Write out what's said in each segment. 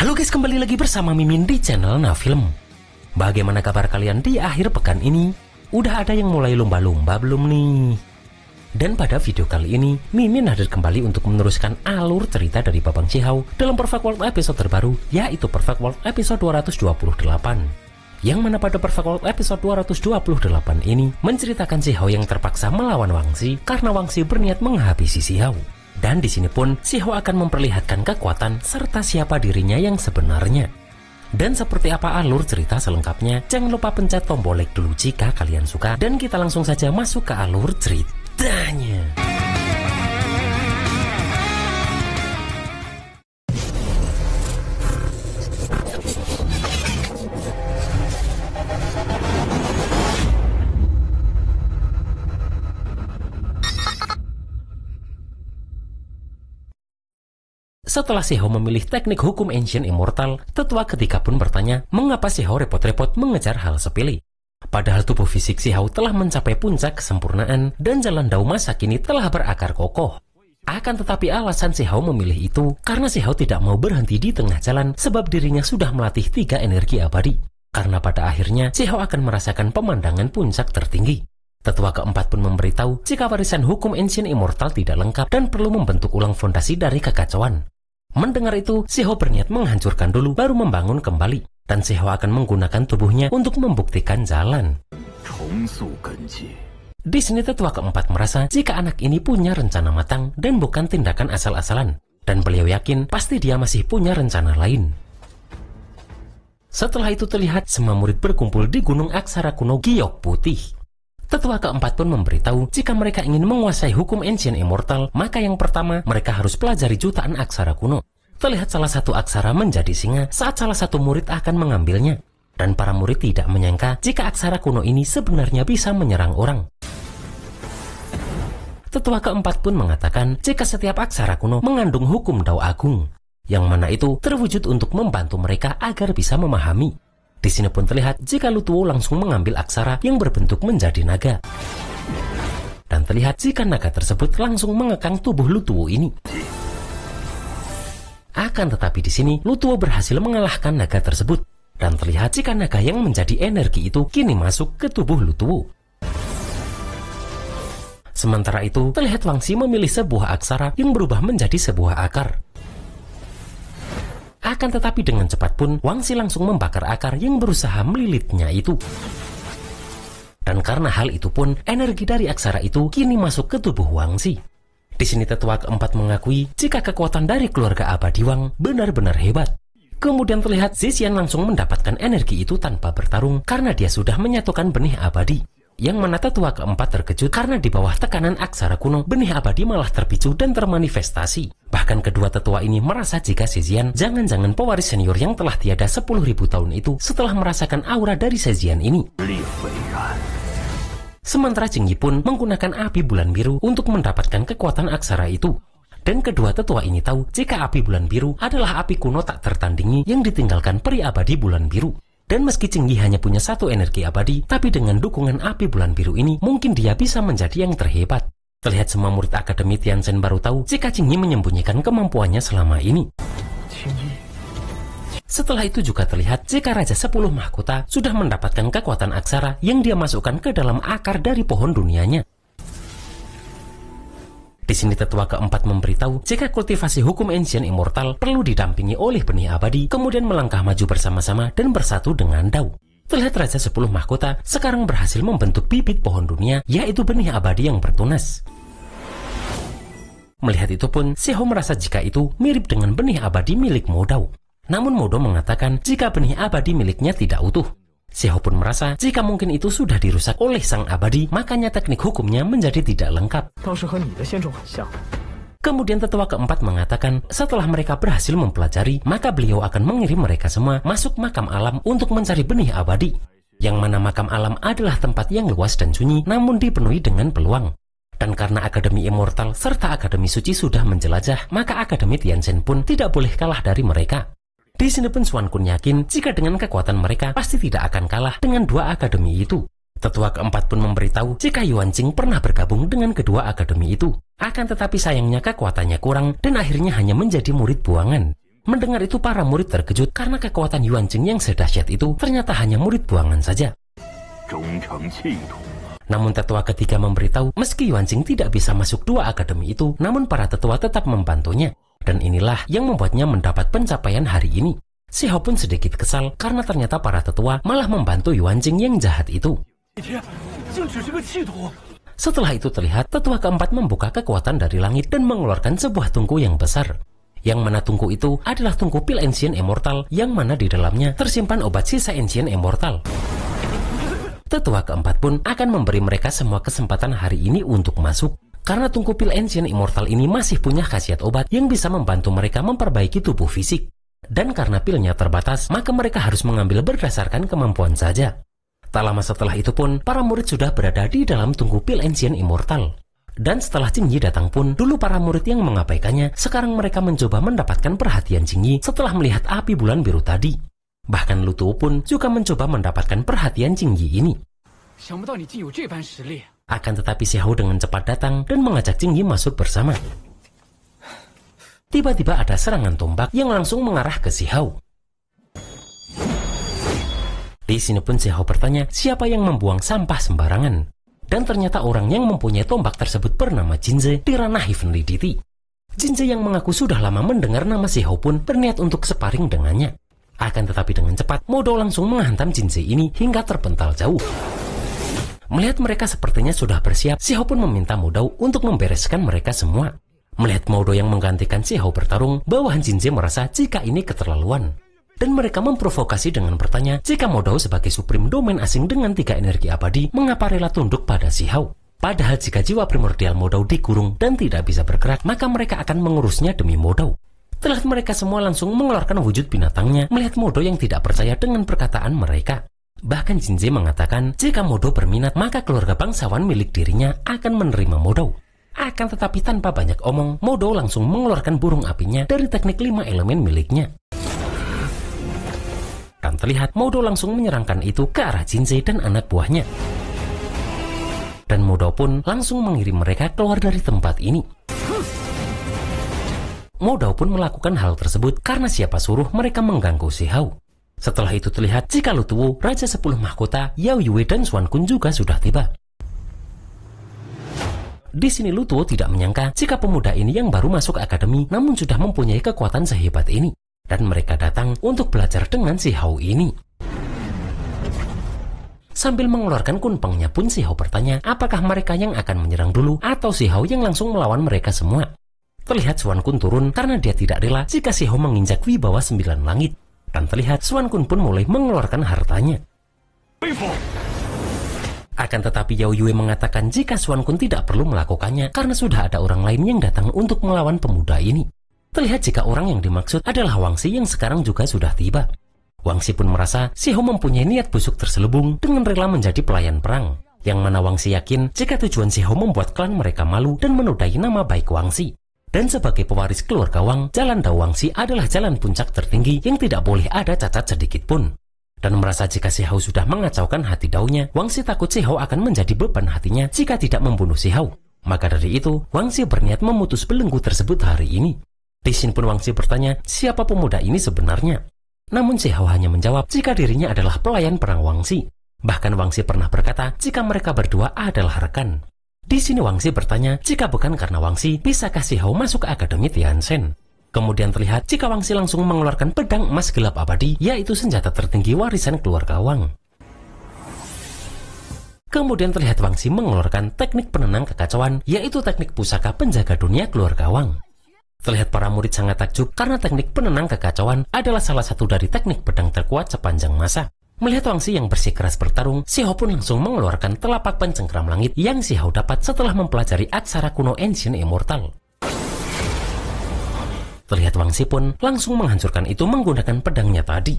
Halo guys, kembali lagi bersama Mimin di channel Nafilm. Bagaimana kabar kalian di akhir pekan ini? Udah ada yang mulai lomba-lomba belum nih? Dan pada video kali ini, Mimin hadir kembali untuk meneruskan alur cerita dari Babang Shihao dalam Perfect World episode terbaru, yaitu Perfect World episode 228. Yang mana pada Perfect World episode 228 ini menceritakan Shihao yang terpaksa melawan Wangxi karena Wangxi berniat menghabisi Shihao. Dan di sini pun Shihao akan memperlihatkan kekuatan serta siapa dirinya yang sebenarnya. Dan seperti apa alur cerita selengkapnya, jangan lupa pencet tombol like dulu jika kalian suka. Dan kita langsung saja masuk ke alur ceritanya. Setelah Shihao memilih teknik hukum Ancient Immortal, tetua ketika pun bertanya mengapa Shihao repot-repot mengejar hal sepele. Padahal tubuh fisik Shihao telah mencapai puncak kesempurnaan dan jalan dao masa kini telah berakar kokoh. Akan tetapi alasan Shihao memilih itu karena Shihao tidak mau berhenti di tengah jalan sebab dirinya sudah melatih 3 energi abadi. Karena pada akhirnya Shihao akan merasakan pemandangan puncak tertinggi. Tetua keempat pun memberitahu jika warisan hukum Ancient Immortal tidak lengkap dan perlu membentuk ulang fondasi dari kekacauan. Mendengar itu, Shihao berniat menghancurkan dulu baru membangun kembali. Dan Shihao akan menggunakan tubuhnya untuk membuktikan jalan. Di sini tetua keempat merasa jika anak ini punya rencana matang dan bukan tindakan asal-asalan. Dan beliau yakin pasti dia masih punya rencana lain. Setelah itu terlihat semua murid berkumpul di Gunung Aksara Kuno Giok Putih. Tetua keempat pun memberitahu jika mereka ingin menguasai hukum Ancient Immortal, maka yang pertama mereka harus pelajari jutaan aksara kuno. Terlihat salah satu aksara menjadi singa saat salah satu murid akan mengambilnya. Dan para murid tidak menyangka jika aksara kuno ini sebenarnya bisa menyerang orang. Tetua keempat pun mengatakan jika setiap aksara kuno mengandung hukum dao agung, yang mana itu terwujud untuk membantu mereka agar bisa memahami. Di sini pun terlihat jika Lutuo langsung mengambil aksara yang berbentuk menjadi naga. Dan terlihat jika naga tersebut langsung mengekang tubuh Lutuo ini. Akan tetapi di sini Lutuo berhasil mengalahkan naga tersebut. Dan terlihat jika naga yang menjadi energi itu kini masuk ke tubuh Lutuo. Sementara itu terlihat Wangxi memilih sebuah aksara yang berubah menjadi sebuah akar. Akan tetapi dengan cepat pun Wangxi langsung membakar akar yang berusaha melilitnya itu. Dan karena hal itu pun energi dari aksara itu kini masuk ke tubuh Wangxi. Di sini tetua keempat mengakui jika kekuatan dari keluarga abadi Wang benar-benar hebat. Kemudian terlihat Zixian langsung mendapatkan energi itu tanpa bertarung karena dia sudah menyatukan benih abadi. Yang mana tetua keempat terkejut karena di bawah tekanan aksara kuno, benih abadi malah terpicu dan termanifestasi. Bahkan kedua tetua ini merasa jika Zixian jangan-jangan pewaris senior yang telah tiada 10.000 tahun itu setelah merasakan aura dari Zixian ini. Sementara Jingyi pun menggunakan api bulan biru untuk mendapatkan kekuatan aksara itu. Dan kedua tetua ini tahu jika api bulan biru adalah api kuno tak tertandingi yang ditinggalkan peri abadi bulan biru. Dan meski Jingyi hanya punya 1 energi abadi, tapi dengan dukungan api bulan biru ini, mungkin dia bisa menjadi yang terhebat. Terlihat semua murid Akademi Tianzhen baru tahu jika Jingyi menyembunyikan kemampuannya selama ini. Setelah itu juga terlihat jika Raja 10 Mahkota sudah mendapatkan kekuatan aksara yang dia masukkan ke dalam akar dari pohon dunianya. Di sini tetua keempat memberitahu jika kultivasi hukum Ancient Immortal perlu didampingi oleh benih abadi, kemudian melangkah maju bersama-sama dan bersatu dengan dao. Terlihat Raja 10 Mahkota sekarang berhasil membentuk bibit pohon dunia, yaitu benih abadi yang bertunas. Melihat itu pun, Shihao merasa jika itu mirip dengan benih abadi milik Modao. Namun Modao mengatakan jika benih abadi miliknya tidak utuh. Shihao pun merasa jika mungkin itu sudah dirusak oleh sang abadi, makanya teknik hukumnya menjadi tidak lengkap. Kemudian tetua keempat mengatakan setelah mereka berhasil mempelajari, maka beliau akan mengirim mereka semua masuk makam alam untuk mencari benih abadi. Yang mana makam alam adalah tempat yang luas dan sunyi namun dipenuhi dengan peluang. Dan karena Akademi Immortal serta Akademi Suci sudah menjelajah, maka Akademi Tianzhen pun tidak boleh kalah dari mereka. Di sini pun Xuan Kun yakin jika dengan kekuatan mereka pasti tidak akan kalah dengan 2 akademi itu. Tetua keempat pun memberitahu jika Yuan Jing pernah bergabung dengan kedua akademi itu. Akan tetapi sayangnya kekuatannya kurang dan akhirnya hanya menjadi murid buangan. Mendengar itu para murid terkejut karena kekuatan Yuan Jing yang sedahsyat itu ternyata hanya murid buangan saja. Namun tetua ketiga memberitahu meski Yuan Jing tidak bisa masuk dua akademi itu, namun para tetua tetap membantunya. Dan inilah yang membuatnya mendapat pencapaian hari ini. Si Hao pun sedikit kesal karena ternyata para tetua malah membantu Yuan Jing yang jahat itu. Setelah itu terlihat tetua keempat membuka kekuatan dari langit dan mengeluarkan sebuah tungku yang besar. Yang mana tungku itu adalah tungku pil Ancient Immortal yang mana di dalamnya tersimpan obat sisa Ancient Immortal. Tetua keempat pun akan memberi mereka semua kesempatan hari ini untuk masuk. Karena tungku pil Ancient Immortal ini masih punya khasiat obat yang bisa membantu mereka memperbaiki tubuh fisik. Dan karena pilnya terbatas, maka mereka harus mengambil berdasarkan kemampuan saja. Tak lama setelah itu pun, para murid sudah berada di dalam tungku pil Ancient Immortal. Dan setelah Jing Yi datang pun, dulu para murid yang mengabaikannya, sekarang mereka mencoba mendapatkan perhatian Jing Yi setelah melihat api bulan biru tadi. Bahkan Lu Tuo pun juga mencoba mendapatkan perhatian Jing Yi ini. Akan tetapi Si Hao dengan cepat datang dan mengajak Jing Yi masuk bersama. Tiba-tiba ada serangan tombak yang langsung mengarah ke Si Hao. Di sini pun Si Hao bertanya siapa yang membuang sampah sembarangan. Dan ternyata orang yang mempunyai tombak tersebut bernama Jinze di ranah Heavenly Deity. Jinze yang mengaku sudah lama mendengar nama Si Hao pun berniat untuk separing dengannya. Akan tetapi dengan cepat, Mo Dou langsung menghantam Jinze ini hingga terpental jauh. Melihat mereka sepertinya sudah bersiap, Si Hao pun meminta Mo Dou untuk membereskan mereka semua. Melihat Mo Dou yang menggantikan Si Hao bertarung, bawahan Jinze merasa jika ini keterlaluan. Dan mereka memprovokasi dengan bertanya jika Mo Dou sebagai Supreme Domain asing dengan 3 energi abadi, mengapa rela tunduk pada Si Hao? Padahal jika jiwa primordial Mo Dou dikurung dan tidak bisa bergerak, maka mereka akan mengurusnya demi Mo Dou. Terlihat mereka semua langsung mengeluarkan wujud binatangnya melihat Mo Dou yang tidak percaya dengan perkataan mereka. Bahkan Jinze mengatakan jika Mo Dou berminat maka keluarga bangsawan milik dirinya akan menerima Mo Dou. Akan tetapi tanpa banyak omong, Mo Dou langsung mengeluarkan burung apinya dari teknik 5 elemen miliknya. Dan terlihat Mo Dou langsung menyerangkan itu ke arah Jinze dan anak buahnya. Dan Mo Dou pun langsung mengirim mereka keluar dari tempat ini. Mo Dou pun melakukan hal tersebut karena siapa suruh mereka mengganggu Si Hao. Setelah itu terlihat jika Lu Tuo, Raja 10 Mahkota, Yao Yue dan Xuan Kun juga sudah tiba. Di sini Lu Tuo tidak menyangka jika pemuda ini yang baru masuk akademi namun sudah mempunyai kekuatan sehebat ini. Dan mereka datang untuk belajar dengan Si Hao ini. Sambil mengeluarkan kunpengnya pun Si Hao bertanya apakah mereka yang akan menyerang dulu atau Si Hao yang langsung melawan mereka semua. Terlihat Xuan Kun turun karena dia tidak rela jika Si Hao menginjak wibawa 9 langit. Dan terlihat Xuan Kun pun mulai mengeluarkan hartanya. Akan tetapi Yao Yue mengatakan jika Xuan Kun tidak perlu melakukannya karena sudah ada orang lain yang datang untuk melawan pemuda ini. Terlihat jika orang yang dimaksud adalah Wangxi yang sekarang juga sudah tiba. Wangxi pun merasa Si Hao mempunyai niat busuk terselubung dengan rela menjadi pelayan perang. Yang mana Wangxi yakin jika tujuan Si Hao membuat klan mereka malu dan menodai nama baik Wangxi. Dan sebagai pewaris keluarga Wang, jalan Dao Wangxi adalah jalan puncak tertinggi yang tidak boleh ada cacat sedikit pun. Dan merasa jika Si Hao sudah mengacaukan hati Dao-nya, Wangxi takut Si Hao akan menjadi beban hatinya jika tidak membunuh Si Hao. Maka dari itu, Wangxi berniat memutus belenggu tersebut hari ini. Di sini pun Wangxi bertanya siapa pemuda ini sebenarnya. Namun Si Hao hanya menjawab jika dirinya adalah pelayan perang Wangxi. Bahkan Wangxi pernah berkata jika mereka berdua adalah rekan. Di sini Wangxi bertanya jika bukan karena Wangxi, bisakah Si Hao masuk ke Akademi Tianzhen? Kemudian terlihat jika Wangxi langsung mengeluarkan pedang emas gelap abadi, yaitu senjata tertinggi warisan keluarga Wang. Kemudian terlihat Wangxi mengeluarkan teknik penenang kekacauan, yaitu teknik pusaka penjaga dunia keluarga Wang. Terlihat para murid sangat takjub karena teknik penenang kekacauan adalah salah satu dari teknik pedang terkuat sepanjang masa. Melihat Wangxi yang bersikeras bertarung, Si Hao pun langsung mengeluarkan telapak pencengkram langit yang Si Hao dapat setelah mempelajari aksara kuno Ancient Immortal. Terlihat Wangxi pun langsung menghancurkan itu menggunakan pedangnya tadi.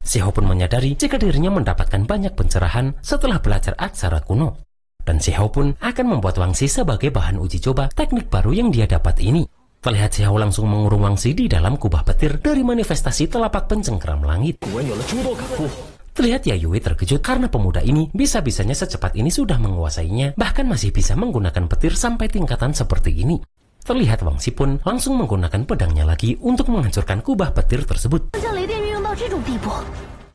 Si Hao pun menyadari jika dirinya mendapatkan banyak pencerahan setelah belajar aksara kuno. Dan Si Hao pun akan membuat Wangxi sebagai bahan uji coba teknik baru yang dia dapat ini. Terlihat Si Hao langsung mengurung Wangxi di dalam kubah petir dari manifestasi telapak pencengkeram langit. Terlihat Yao Yue terkejut karena pemuda ini bisa-bisanya secepat ini sudah menguasainya, bahkan masih bisa menggunakan petir sampai tingkatan seperti ini. Terlihat Wang Xi pun langsung menggunakan pedangnya lagi untuk menghancurkan kubah petir tersebut.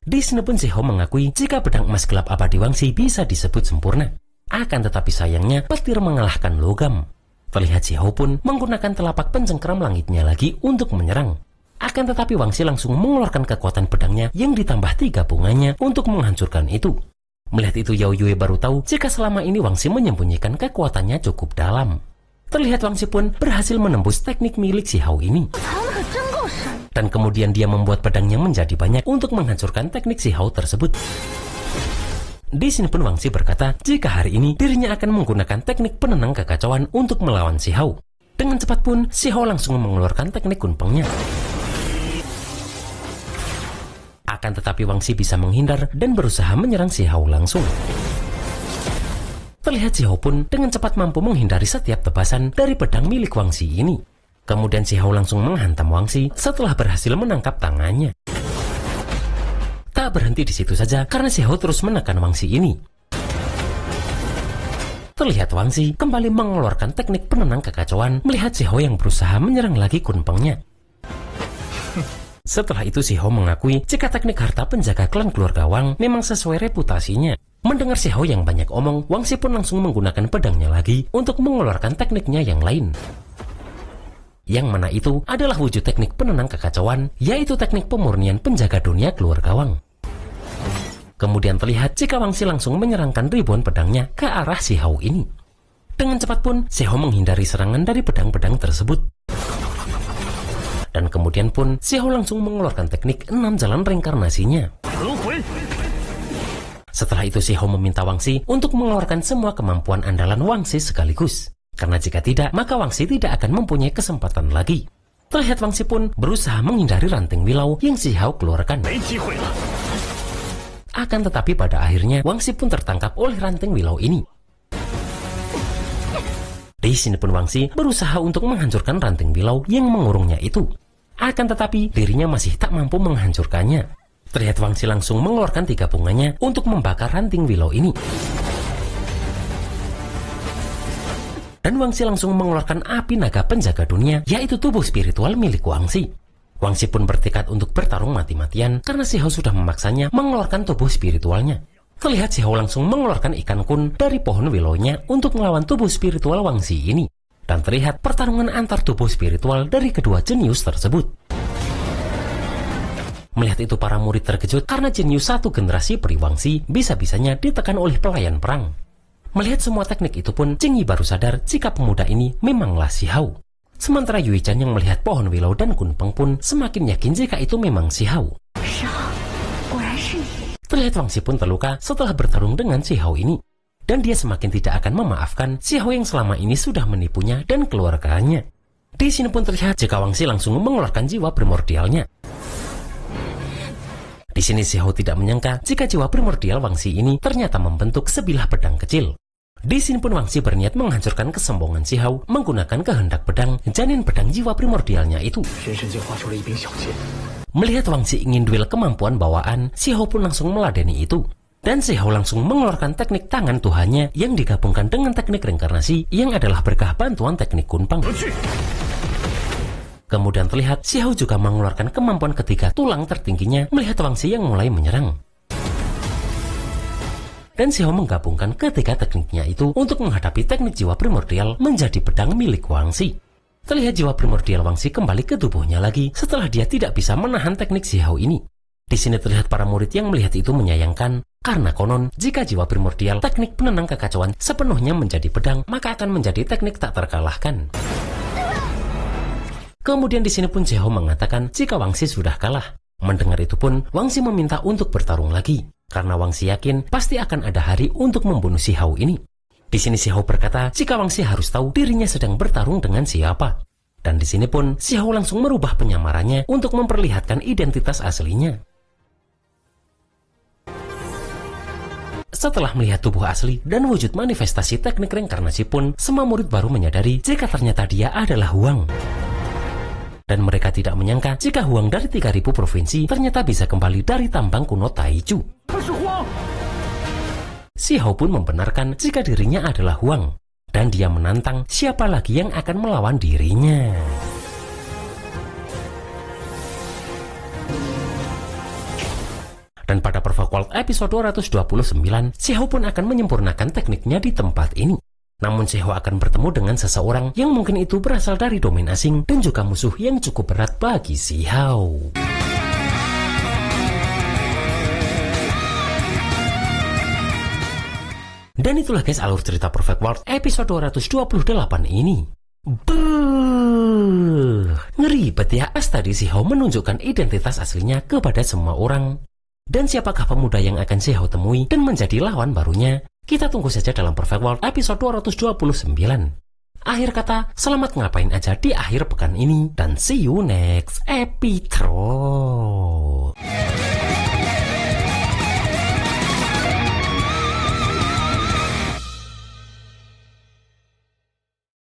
Di sini pun Xiao mengakui jika pedang emas gelap abadi Wang Xi bisa disebut sempurna. Akan tetapi sayangnya petir mengalahkan logam. Terlihat Xiao pun menggunakan telapak pencengkeram langitnya lagi untuk menyerang. Akan tetapi Wang Xi langsung mengeluarkan kekuatan pedangnya yang ditambah 3 bunganya untuk menghancurkan itu. Melihat itu Yao Yue baru tahu jika selama ini Wang Xi menyembunyikan kekuatannya cukup dalam. Terlihat Wang Xi pun berhasil menembus teknik milik Xiao ini. Dan kemudian dia membuat pedangnya menjadi banyak untuk menghancurkan teknik Xiao tersebut. Di sini pun Wang Xi berkata jika hari ini dirinya akan menggunakan teknik penenang kekacauan untuk melawan Xiao. Dengan cepat pun Xiao langsung mengeluarkan teknik kunpengnya. Akan tetapi Wang Xi bisa menghindar dan berusaha menyerang Xiao langsung. Terlihat Xiao pun dengan cepat mampu menghindari setiap tebasan dari pedang milik Wang Xi ini. Kemudian Xiao langsung menghantam Wang Xi setelah berhasil menangkap tangannya. Tak berhenti di situ saja karena Xiao terus menekan Wang Xi ini. Terlihat Wang Xi kembali mengeluarkan teknik penenang kekacauan melihat Xiao yang berusaha menyerang lagi kunpengnya. Setelah itu Xiao mengakui jika teknik harta penjaga klan keluarga Wang memang sesuai reputasinya. Mendengar Xiao yang banyak omong, Wang Xi pun langsung menggunakan pedangnya lagi untuk mengeluarkan tekniknya yang lain. Yang mana itu adalah wujud teknik penenang kekacauan, yaitu teknik pemurnian penjaga dunia keluarga Wang. Kemudian terlihat jika Wang Xi langsung menyerangkan ribuan pedangnya ke arah Xiao ini. Dengan cepat pun Xiao menghindari serangan dari pedang-pedang tersebut. Dan kemudian pun Xiao langsung mengeluarkan teknik 6 jalan reinkarnasinya. Setelah itu Xiao meminta Wang Xi untuk mengeluarkan semua kemampuan andalan Wang Xi sekaligus. Karena jika tidak, maka Wang Xi tidak akan mempunyai kesempatan lagi. Terlihat Wang Xi pun berusaha menghindari ranting wilau yang Xiao keluarkan. Akan tetapi pada akhirnya Wang Xi pun tertangkap oleh ranting wilau ini. Di sini pun Wang Xi berusaha untuk menghancurkan ranting wilau yang mengurungnya itu. Akan tetapi dirinya masih tak mampu menghancurkannya. Terlihat Wang Xi langsung mengeluarkan 3 bunganya untuk membakar ranting wilau ini. Dan Wang Xi langsung mengeluarkan api naga penjaga dunia, yaitu tubuh spiritual milik Wang Xi. Wang Xi pun bertekad untuk bertarung mati-matian karena Xiao sudah memaksanya mengeluarkan tubuh spiritualnya. Terlihat Xiao langsung mengeluarkan ikan kun dari pohon willownya untuk melawan tubuh spiritual Wang Xi ini. Dan terlihat pertarungan antar tubuh spiritual dari kedua jenius tersebut. Melihat itu para murid terkejut karena jenius satu generasi peri Wang Xi bisa-bisanya ditekan oleh pelayan perang. Melihat semua teknik itu pun Jing Yi baru sadar jika pemuda ini memanglah Xiao. Sementara Yui Chan yang melihat pohon willow dan kunpeng pun semakin yakin jika itu memang Xiao. Terlihat Wang Xi pun terluka setelah bertarung dengan Xiao ini. Dan dia semakin tidak akan memaafkan Xiao yang selama ini sudah menipunya dan keluarganya. Di sini pun terlihat jika Wang Xi langsung mengeluarkan jiwa primordialnya. Di sini Xiao tidak menyangka jika jiwa primordial Wang Xi ini ternyata membentuk sebilah pedang kecil. Di sini pun Wang Xi berniat menghancurkan kesombongan Xiao menggunakan kehendak pedang janin pedang jiwa primordialnya itu. Melihat Wang Xi ingin duel kemampuan bawaan, Xiao pun langsung meladeni itu. Dan Xiao langsung mengeluarkan teknik tangan Tuhannya yang digabungkan dengan teknik reinkarnasi yang adalah berkah bantuan teknik kunpeng. Kemudian terlihat Xiao juga mengeluarkan kemampuan ketiga tulang tertingginya melihat Wang Xi yang mulai menyerang. Dan Xiao menggabungkan ketiga tekniknya itu untuk menghadapi teknik jiwa primordial menjadi pedang milik Wang Xi. Terlihat jiwa primordial Wang Xi kembali ke tubuhnya lagi setelah dia tidak bisa menahan teknik Xiao ini. Di sini terlihat para murid yang melihat itu menyayangkan karena konon jika jiwa primordial teknik penenang kekacauan sepenuhnya menjadi pedang maka akan menjadi teknik tak terkalahkan. Kemudian di sini pun Xiao mengatakan jika Wang Xi sudah kalah. Mendengar itu pun Wang Xi meminta untuk bertarung lagi karena Wang Xi yakin pasti akan ada hari untuk membunuh Xiao ini. Di sini Xiao berkata jika Wang Xi harus tahu dirinya sedang bertarung dengan siapa. Dan di sini pun Xiao langsung merubah penyamarannya untuk memperlihatkan identitas aslinya. Setelah melihat tubuh asli dan wujud manifestasi teknik reinkarnasi pun semua murid baru menyadari jika ternyata dia adalah Huang. Dan mereka tidak menyangka jika Huang dari 3000 provinsi ternyata bisa kembali dari tambang kuno Taichu. Xiao pun membenarkan jika dirinya adalah Huang. dan dia menantang siapa lagi yang akan melawan dirinya. Dan pada Perfect World episode 229, Xiao pun akan menyempurnakan tekniknya di tempat ini. Namun Xiao akan bertemu dengan seseorang yang mungkin itu berasal dari domain asing dan juga musuh yang cukup berat bagi Xiao. Dan itulah guys alur cerita Perfect World episode 228 ini. Ngeri bet ya, pas tadi Xiao menunjukkan identitas aslinya kepada semua orang. Dan siapakah pemuda yang akan Xiao temui dan menjadi lawan barunya? Kita tunggu saja dalam Perfect World episode 229. Akhir kata, selamat ngapain aja di akhir pekan ini, dan see you next episode.